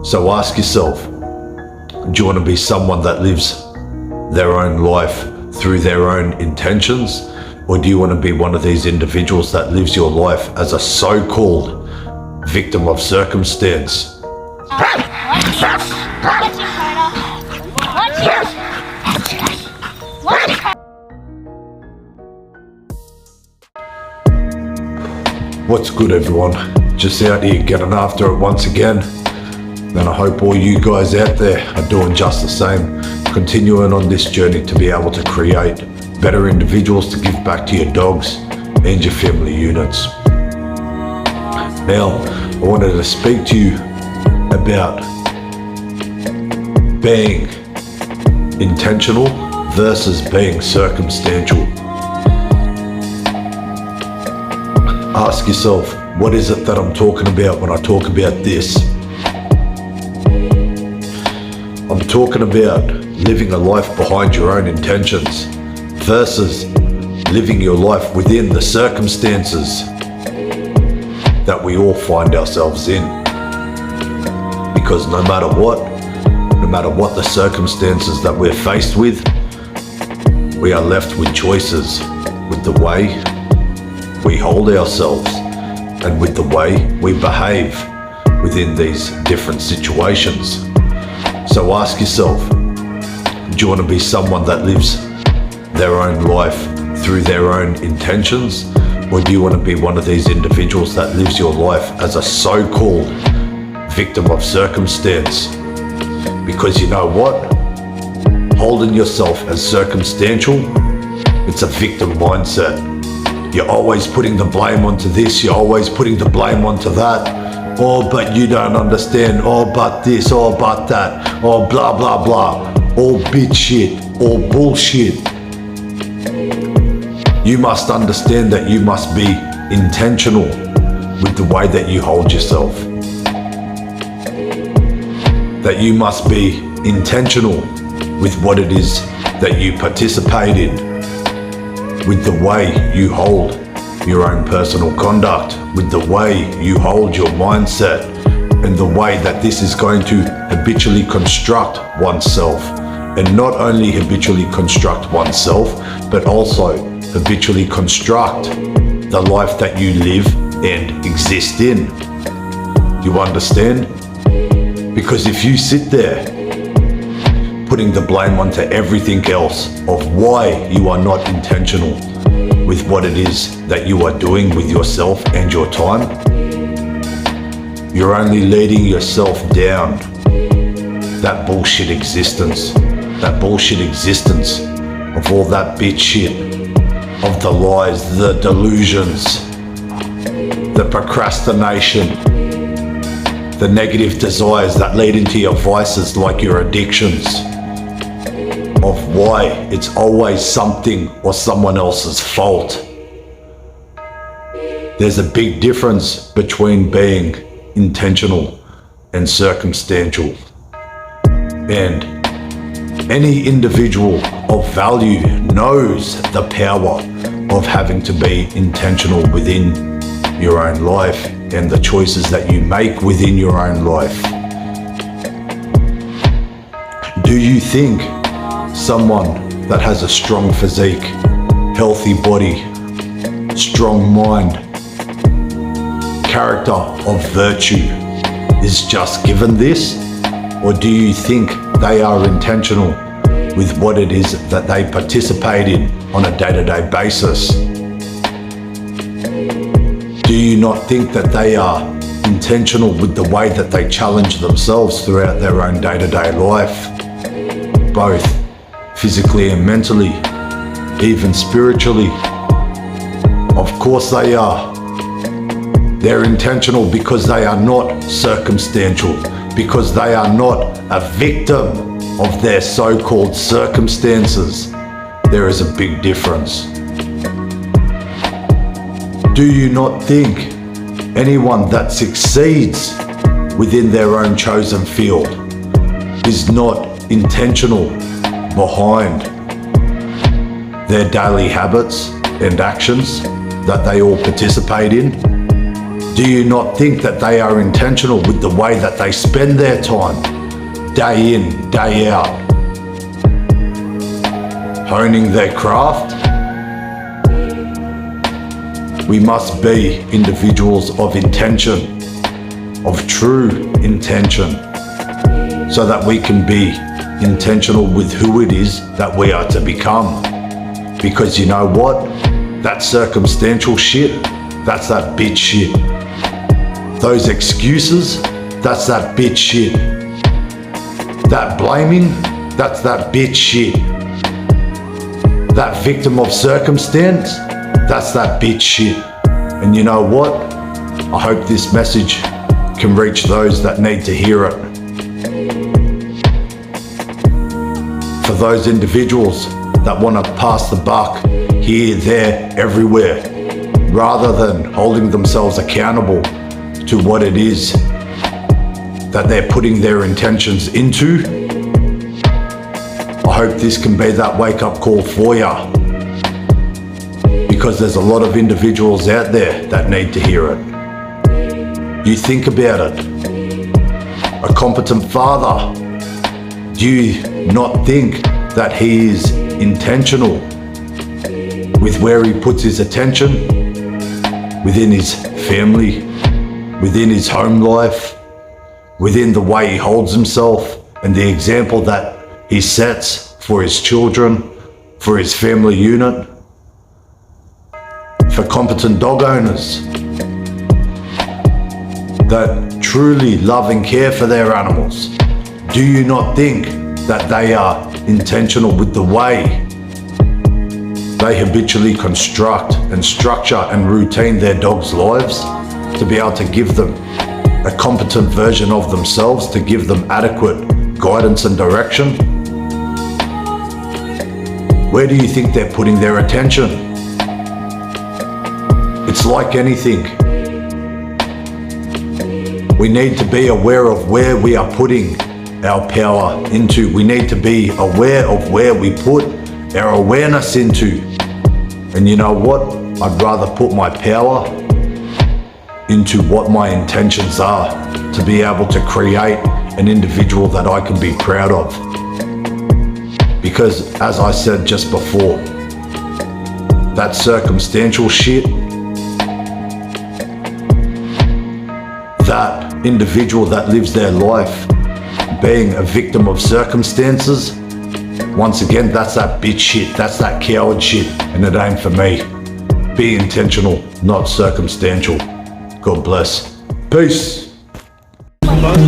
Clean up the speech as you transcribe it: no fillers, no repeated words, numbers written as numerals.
So ask yourself, do you want to be someone that lives their own life through their own intentions? Or do you want to be one of these individuals that lives your life as a so-called victim of circumstance? What's good, everyone? Just out here getting after it once again. And I hope all you guys out there are doing just the same, continuing on this journey to be able to create better individuals to give back to your dogs and your family units. Now, I wanted to speak to you about being intentional versus being circumstantial. Ask yourself, what is it that I'm talking about when I talk about this? I'm talking about living a life behind your own intentions versus living your life within the circumstances that we all find ourselves in. Because no matter what the circumstances that we're faced with, we are left with choices with the way we hold ourselves and with the way we behave within these different situations. So ask yourself, do you want to be someone that lives their own life through their own intentions? Or do you want to be one of these individuals that lives your life as a so-called victim of circumstance? Because you know what? Holding yourself as circumstantial, it's a victim mindset. You're always putting the blame onto this, you're always putting the blame onto that. Oh, but you don't understand. Oh, but this, oh, but that. Oh, blah, blah, blah. All bitch shit, all bullshit. You must understand that you must be intentional with the way that you hold yourself. That you must be intentional with what it is that you participate in, with the way you hold your own personal conduct, with the way you hold your mindset, and the way that this is going to habitually construct oneself. And not only habitually construct oneself, but also habitually construct the life that you live and exist in. Do you understand? Because if you sit there putting the blame onto everything else of why you are not intentional with what it is that you are doing with yourself and your time, you're only leading yourself down that bullshit existence of all that bitch shit, of the lies, the delusions, the procrastination, the negative desires that lead into your vices like your addictions, of why it's always something or someone else's fault. There's a big difference between being intentional and circumstantial. And any individual of value knows the power of having to be intentional within your own life and the choices that you make within your own life. Do you think someone that has a strong physique, healthy body, strong mind, character of virtue is just given this? Or do you think they are intentional with what it is that they participate in on a day-to-day basis? Do you not think that they are intentional with the way that they challenge themselves throughout their own day-to-day life? Both physically and mentally, even spiritually. Of course they are. They're intentional because they are not circumstantial, because they are not a victim of their so-called circumstances. There is a big difference. Do you not think anyone that succeeds within their own chosen field is not intentional behind their daily habits and actions that they all participate in? Do you not think that they are intentional with the way that they spend their time, day in, day out, honing their craft? We must be individuals of intention, of true intention, so that we can be intentional with who it is that we are to become. Because you know what? That circumstantial shit, that's that bitch shit. Those excuses, that's that bitch shit. That blaming, that's that bitch shit. That victim of circumstance, that's that bitch shit. And you know what? I hope this message can reach those that need to hear it. For those individuals that want to pass the buck here, there, everywhere, rather than holding themselves accountable to what it is that they're putting their intentions into, I hope this can be that wake-up call for you. Because there's a lot of individuals out there that need to hear it. You think about it. A competent father, do you not think that he is intentional with where he puts his attention? Within his family, within his home life, within the way he holds himself and the example that he sets for his children, for his family unit? For competent dog owners that truly love and care for their animals, do you not think that they are intentional with the way they habitually construct and structure and routine their dogs' lives to be able to give them a competent version of themselves, to give them adequate guidance and direction? Where do you think they're putting their attention? It's like anything. We need to be aware of where we are putting our power into. We need to be aware of where we put our awareness into. And you know what? I'd rather put my power into what my intentions are, to be able to create an individual that I can be proud of. Because as I said just before, that circumstantial shit, that individual that lives their life being a victim of circumstances, once again, that's that bitch shit, that's that coward shit, and it ain't for me. Be intentional, not circumstantial. God bless. Peace. What?